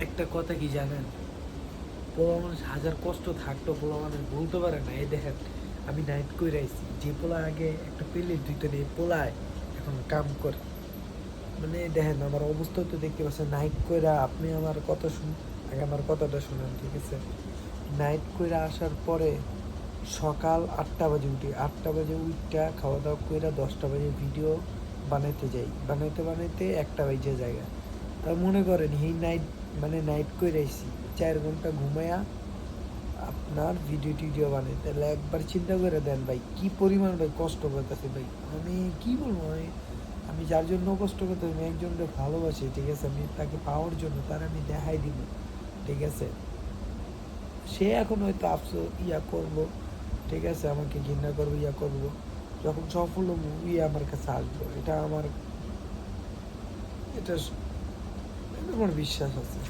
একটা কথা কি জানেন, পোলা মানুষ হাজার কষ্ট থাকতো পোলা মানুষ বলতে পারে না। এই দেখেন আমি নাইট করে আইছি, যে পোলা আগে একটা পেলে দিত এই পোলায় এখন কাম করে। মানে দেখেন আমার অবস্থা তো দেখতে পাচ্ছেন, নাইট কইরা আপনি আমার কথা আগে আমার কথাটা শুনেন, ঠিক আছে? নাইট কইরা আসার পরে সকাল 8টা বাজে উঠি, 8টা বাজে উঠটা খাওয়া দাওয়া কইরা 10টা বাজে ভিডিও বানাইতে যাই, বানাইতে বানাইতে 1টা বাজে জায়গা। তা মনে করেন এই নাইট মানে নাইট কইরা আইছি, 4 ঘন্টা ঘুমাইয়া আপনার ভিডিও টিডিও বানাই, তাহলে একবার চিন্তা করে দেন ভাই কি পরিমাণ ভাই কষ্ট করতেছে ভাই। আমি কি বলবো, আমি যার জন্য কষ্ট করতে আমি একজনকে ভালোবাসি, ঠিক আছে? আমি তাকে পাওয়ার জন্য তার আমি দেখাই দিব, ঠিক আছে? সে এখন হয়তো আফসোস করবো, ঠিক আছে, আমাকে ঘৃণা করবো করবো, যখন সফল হবো আমার কাছে আসবো, এটা আমার বিশ্বাস আছে।